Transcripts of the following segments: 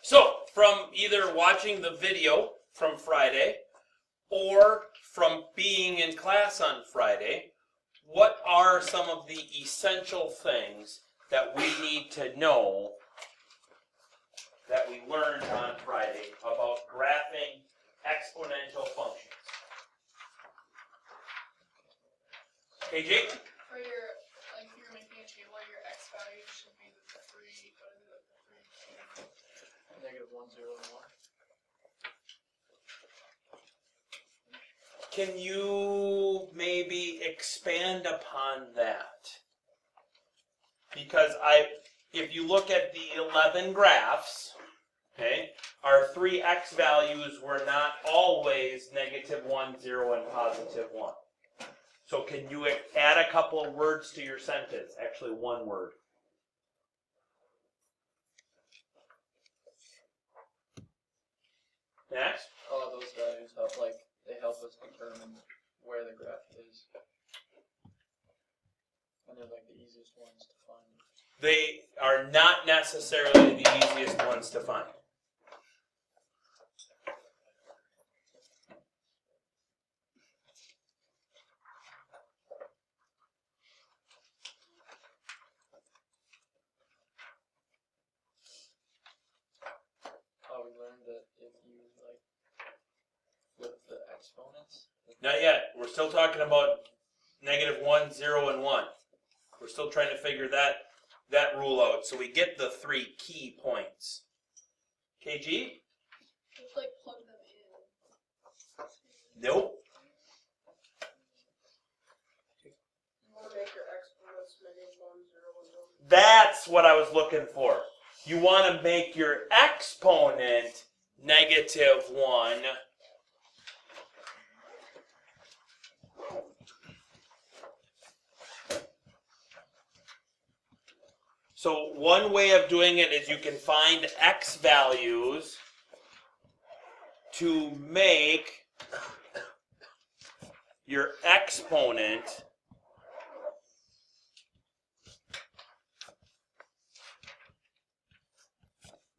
So, from either watching the video from Friday or from being in class on Friday, what are some of the essential things that we need to know that we learned on Friday about graphing exponential functions? Okay, Jake? For your, like, if you're making a table, your x value should be the three, Negative 1, 0, and 1. Can you maybe expand upon that? Because if you look at the 11 graphs, okay, our three x values were not always negative 1, 0, and positive 1. So can you add a couple of words to your sentence? Actually, one word. Next. Those values help, they help us determine where the graph is. And they're like the easiest ones to find. They are not necessarily the easiest ones to find. We learned that if you flip the exponents. Not yet. We're still talking about negative 1, 0, and 1. We're still trying to figure that rule out. So we get the three key points. KG? just like plug them in. Nope. You want to make your exponents negative 1, 0, and 1. That's what I was looking for. You want to make your exponent negative 1. So one way of doing it is you can find x values to make your exponent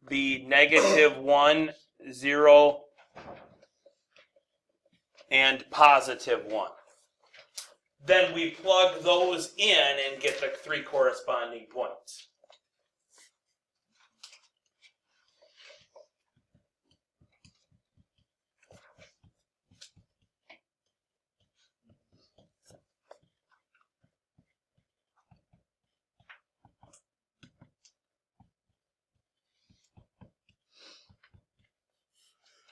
be negative 1, 0, and positive 1. Then we plug those in and get the three corresponding points.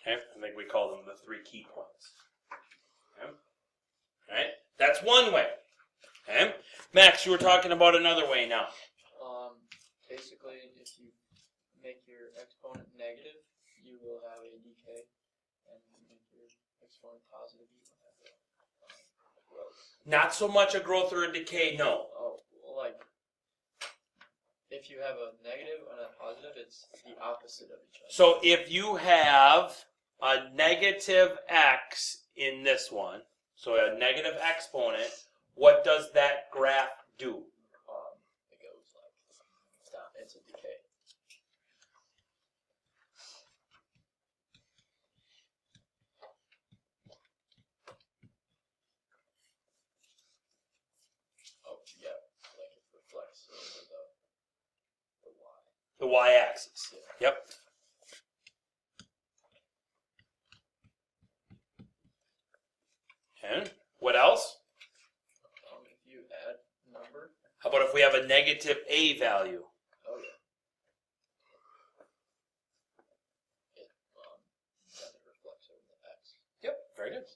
Okay, I think we call them the three key points. Okay. All right, that's one way. Okay, Max, you were talking about another way now. Basically, if you make your exponent negative, you will have a decay, and if you make your exponent positive, you will have a growth. Not so much a growth or a decay, no. Oh, well, if you have a negative and a positive, it's the opposite of each other. So if you have a negative x in this one, so a negative exponent, what does that graph do? It goes down. It's a decay. Oh, yeah, it reflects over the y. The y-axis. Yeah. Yep. Okay. What else? If you add number. How about if we have a negative a value? Oh yeah. Then it reflects over the x. Yep. Very good.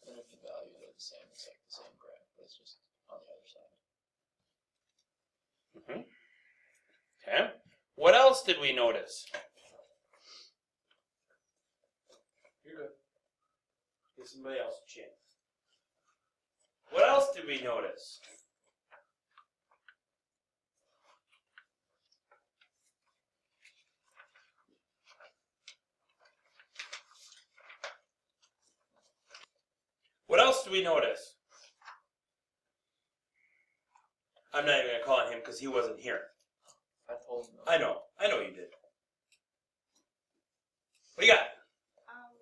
And if the values are the same, it's like the same graph, but it's just on the other side. Okay. What else did we notice? You're good. Give somebody else a chance. What else did we notice? do we notice? I'm not even going to call on him because he wasn't here. I told him. I know you did. What do you got?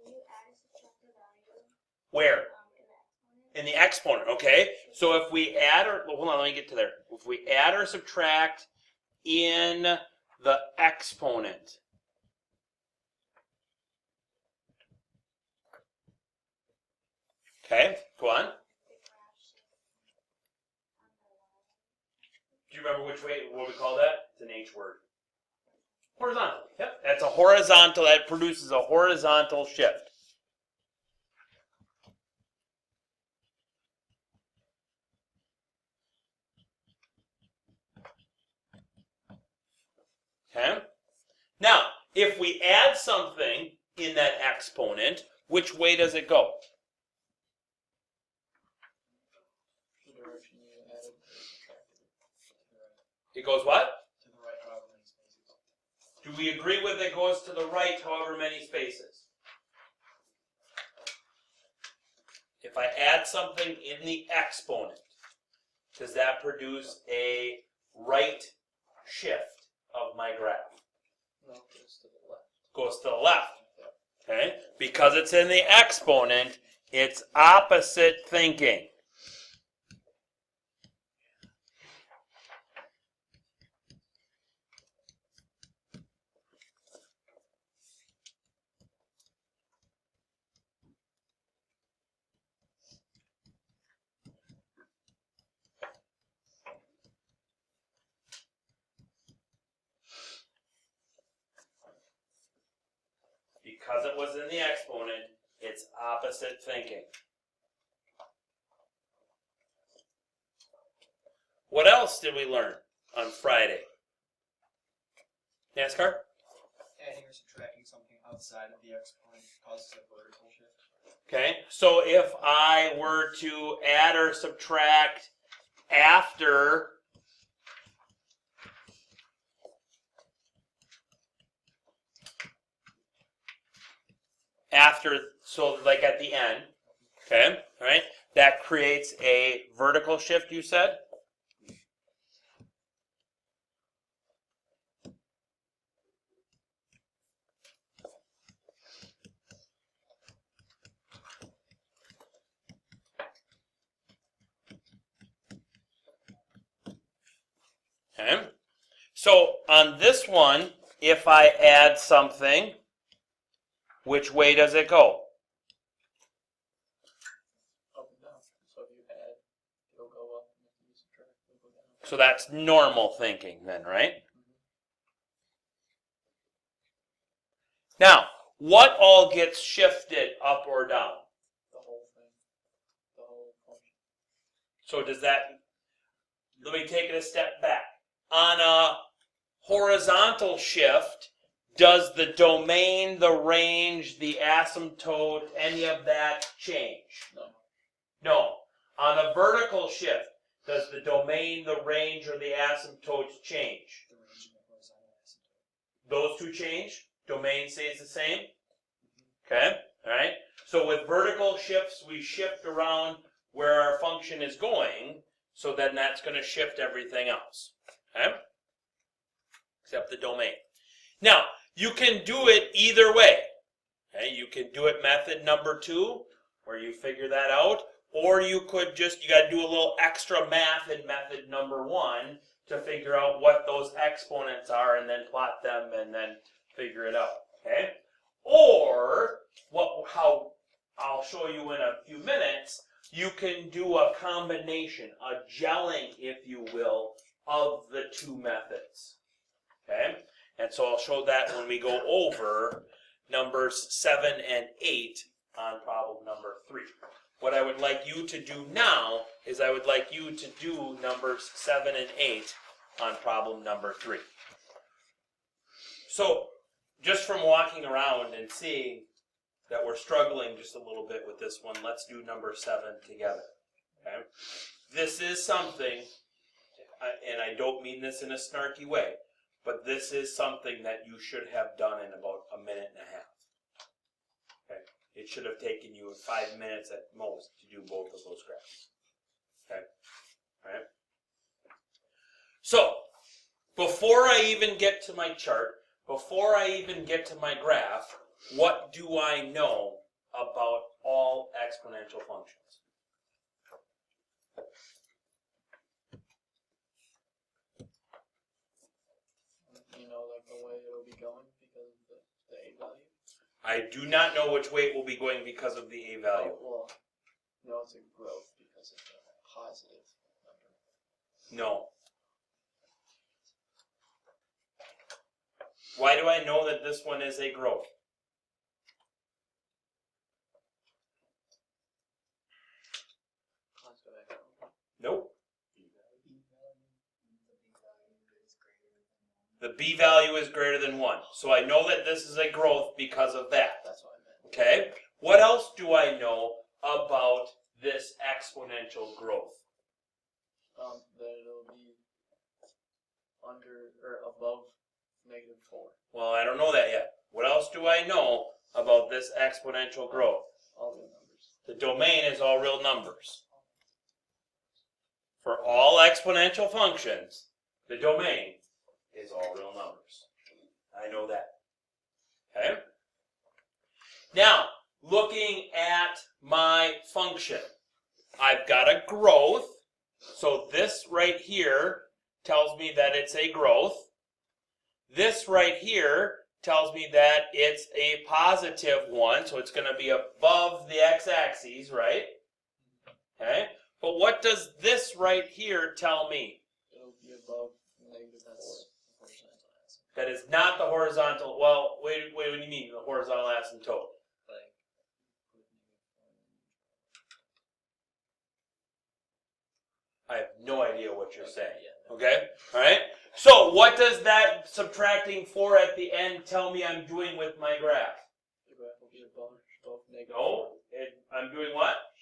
You add and subtract the value, Where? in the exponent. In the exponent, okay? So if we add or, hold on, let me get to there. If we add or subtract in the exponent, okay, go on. The graph shifts on the line. Do you remember which way, what we call that? It's an H word. Horizontal. Yep, that's a horizontal, that produces a horizontal shift. Okay? Now, if we add something in that exponent, which way does it go? The direction you added or subtracted it. It goes what? To the right, however many spaces. Do we agree with it goes to the right however many spaces? If I add something in the exponent, does that produce a right shift of my graph? No, it goes to the left. Goes to the left. Yeah. Okay? Because it's in the exponent, it's opposite thinking. Because it was in the exponent, it's opposite thinking. What else did we learn on Friday? NASCAR? Adding or subtracting something outside of the exponent causes a vertical shift. Okay, so if I were to add or subtract after so like at the end, okay, all right, that creates a vertical shift, you said? Okay, so on this one, if I add something, which way does it go? Up and down. So if you add, it'll go up, and if you subtract, it'll go down. So that's normal thinking then, right? Now, what all gets shifted up or down? The whole thing. The whole function. So does that, let me take it a step back. On a horizontal shift, does the domain, the range, the asymptote, any of that change? No. No. On a vertical shift, does the domain, the range, or the asymptote change? The range of the horizontal asymptote. Those two change? Domain stays the same? Okay, all right. So with vertical shifts, we shift around where our function is going, so then that's going to shift everything else. Okay? Except the domain. Now, you can do it either way. Okay? You can do it method number 2, where you figure that out, or you could just, you got to do a little extra math in method number 1 to figure out what those exponents are and then plot them and then figure it out. Okay? Or, how I'll show you in a few minutes, you can do a combination, a gelling, if you will, of the two methods. Okay? And so I'll show that when we go over numbers 7 and 8 on problem number 3. What I would like you to do now is I would like you to do numbers 7 and 8 on problem number 3. So, just from walking around and seeing that we're struggling just a little bit with this one, let's do number 7 together. Okay? This is something, and I don't mean this in a snarky way, but this is something that you should have done in about a minute and a half. Okay? it should have taken you 5 minutes at most to do both of those graphs. Okay? Alright? So, before I even get to my chart, before I even get to my graph, what do I know about all exponential functions? You know, like the way it'll be going because of the A value. I do not know which way it will be going because of the A value. Oh, well, no, it's a growth because it's a positive number. No. Why do I know that this one is a growth? Let's go back. Nope. The B value is greater than 1. So I know that this is a growth because of that. That's what I meant. Okay? What else do I know about this exponential growth? That it'll be under or above -4. Well, I don't know that yet. What else do I know about this exponential growth? All the numbers. The domain is all real numbers. For all exponential functions, the domain is all real numbers. I know that. Okay? Now, looking at my function, I've got a growth. So this right here tells me that it's a growth. This right here tells me that it's a positive one, so it's going to be above the x-axis, right? Okay? But what does this right here tell me? It'll be above -4. That is not the horizontal, well, wait, what do you mean, the horizontal asymptote? Like, I have no idea what you're saying. yeah. Okay? Alright? So, what does that subtracting 4 at the end tell me I'm doing with my graph? The graph will be above -4. No, I'm doing what?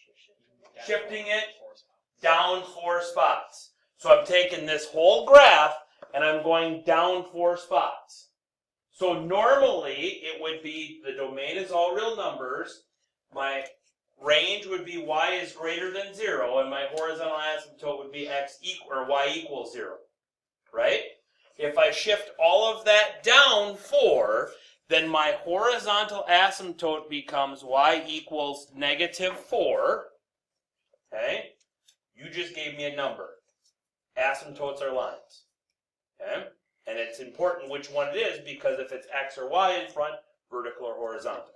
Shifting it Four spots. down 4 spots. So I'm taking this whole graph and I'm going down 4 spots. So normally it would be the domain is all real numbers. My range would be y is greater than 0, and my horizontal asymptote would be x equal or y equals 0. Right? If I shift all of that down 4, then my horizontal asymptote becomes y equals -4. Okay? You just gave me a number. Asymptotes are lines. Okay? And it's important which one it is because if it's x or y in front, vertical or horizontal.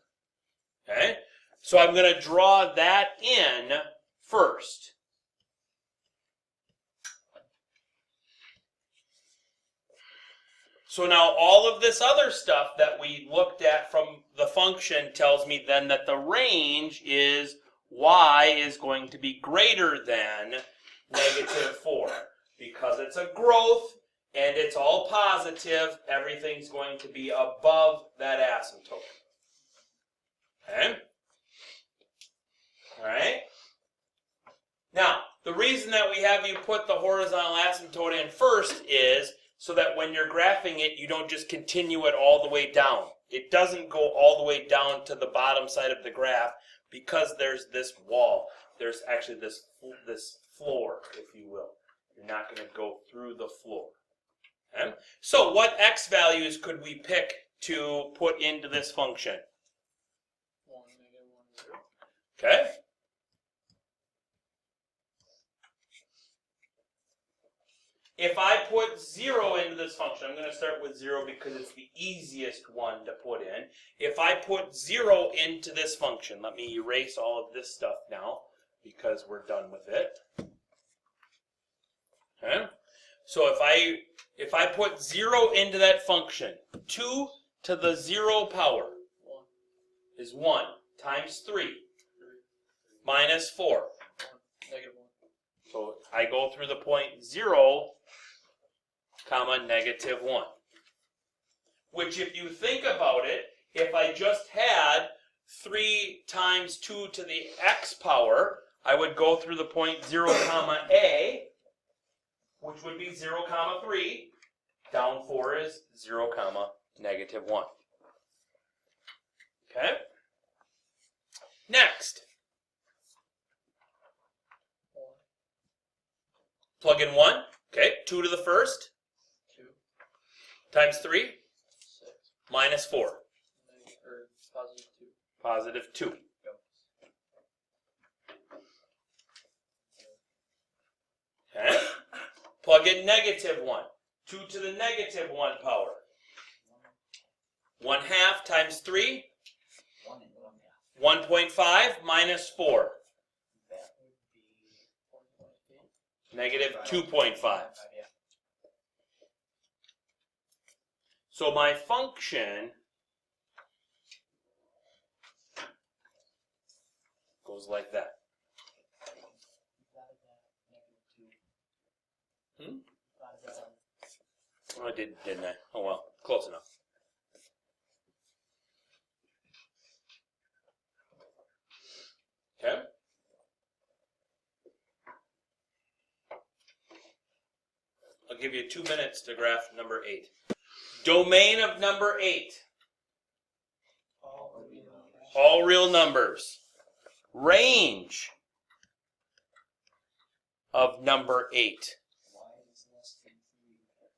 Okay? So I'm going to draw that in first. So now all of this other stuff that we looked at from the function tells me then that the range is y is going to be greater than -4. Because it's a growth and it's all positive, everything's going to be above that asymptote. Okay? Alright? Now, the reason that we have you put the horizontal asymptote in first is so that when you're graphing it, you don't just continue it all the way down. It doesn't go all the way down to the bottom side of the graph because there's this wall. There's actually this floor, if you will. You're not going to go through the floor. Okay? So what x values could we pick to put into this function? 1, -1, 0. Okay? If I put 0 into this function, I'm going to start with 0 because it's the easiest one to put in. If I put 0 into this function, let me erase all of this stuff now because we're done with it. Okay? So if I put 0 into that function, 2 to the 0 power 1, is 1 times 3 minus 4. 1, -1. So I go through the point 0, comma, -1. Which if you think about it, if I just had 3 times 2 to the x power, I would go through the point 0, comma, a, which would be 0, comma, 3. Down 4 is 0, comma, -1. Okay? Next, 1, plug in 1. Okay, 2 to the first 2, times 3 6, minus 4. or positive 2. Positive 2. Okay, plug in negative 1. 2 to the negative 1 power. 1/2 times 3, 1 and 1 half. 1.5 minus 4. That would be 4.8. Negative 2.5. Yeah. So my function goes like that. Oh, I did, didn't I? Oh well, close enough. Okay. I'll give you 2 minutes to graph number 8. Domain of number 8. All real numbers. Range of number 8.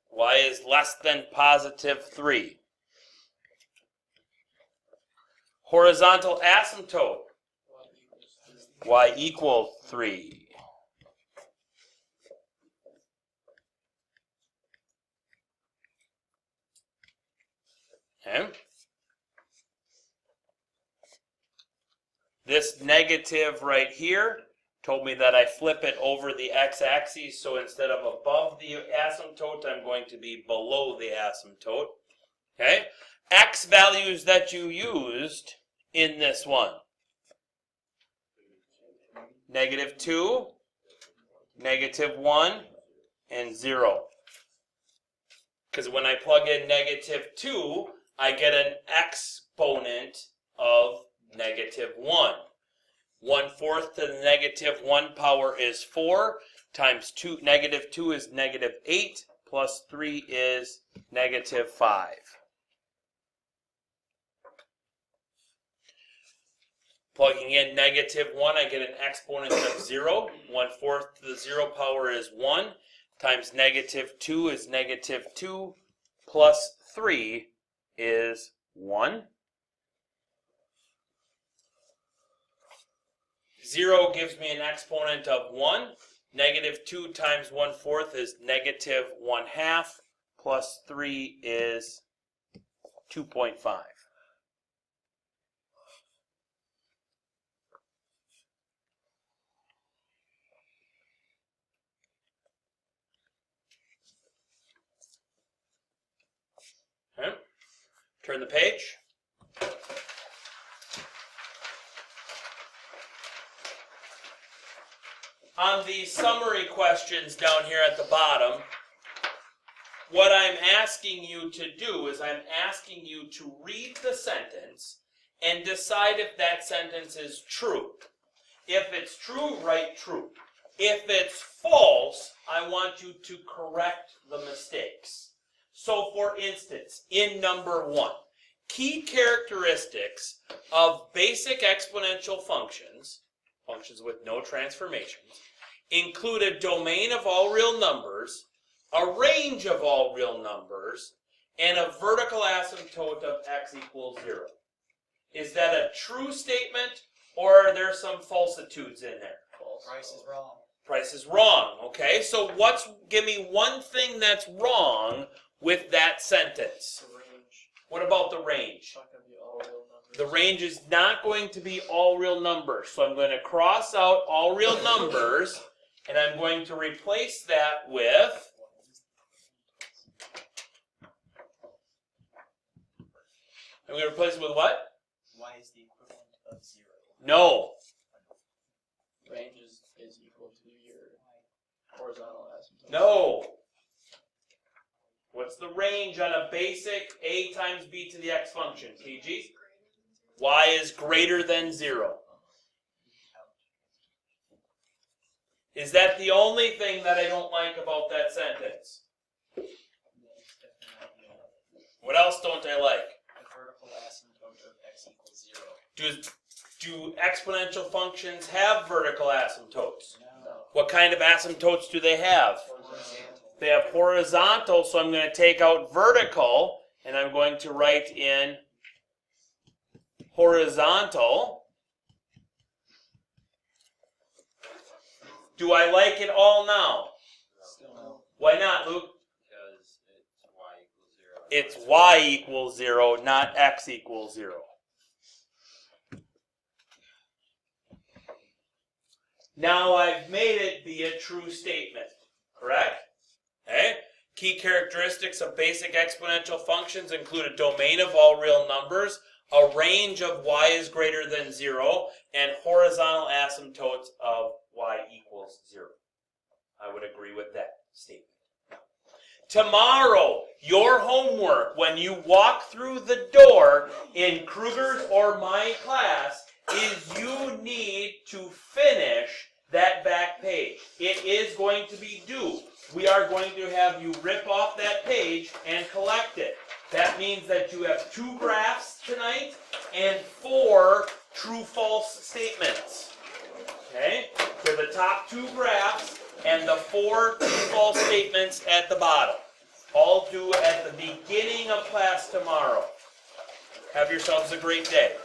Y is less than positive 3. Horizontal asymptote. Y equals 3. Okay. This negative right here told me that I flip it over the x-axis, so instead of above the asymptote, I'm going to be below the asymptote. Okay? X values that you used in this one. -2, -1, and 0. Because when I plug in -2, I get an exponent of -1. 1/4 to the -1 power is 4, times -2 is -8, plus 3 is -5. Plugging in -1, I get an exponent of 0. 1/4 to the 0 power is 1, times -2 is -2, plus 3 is 1. 0 gives me an exponent of 1. -2 times 1/4 is -1/2, plus 3 is 2.5. Okay. Turn the page. On the summary questions down here at the bottom, what I'm asking you to do is I'm asking you to read the sentence and decide if that sentence is true. If it's true, write true. If it's false, I want you to correct the mistakes. So for instance, in number 1, key characteristics of basic exponential functions, functions with no transformations, include a domain of all real numbers, a range of all real numbers, and a vertical asymptote of x equals 0. Is that a true statement, or are there some falsitudes in there? False. Price is wrong. Price is wrong. Okay, so give me one thing that's wrong with that sentence. The range. What about the range? It's not going to be all real numbers. The range is not going to be all real numbers. So I'm going to cross out all real numbers, and I'm going to replace that with, I'm going to replace it with what? Y is the equivalent of 0. No. Range is equal to your horizontal asymptote. No. What's the range on a basic a times b to the x function, PG? Y is greater than 0. Is that the only thing that I don't like about that sentence? What else don't I like? The vertical asymptote of x equals 0. Do exponential functions have vertical asymptotes? No. What kind of asymptotes do they have? Horizontal. They have horizontal, so I'm going to take out vertical, and I'm going to write in horizontal. Do I like it all now? Still no. Why not, Luke? Because it's y equals 0. It's y equals 0, not x equals 0. Now I've made it be a true statement, correct? Okay. Key characteristics of basic exponential functions include a domain of all real numbers, a range of y is greater than 0, and horizontal asymptotes of y equals 0. I would agree with that statement. Tomorrow, your homework when you walk through the door in Kruger's or my class is you need to finish that back page. It is going to be due. We are going to have you rip off that page and collect it. That means that you have 2 graphs tonight and 4 true-false statements. Okay? So the top 2 graphs and the 4 true-false statements at the bottom. All due at the beginning of class tomorrow. Have yourselves a great day.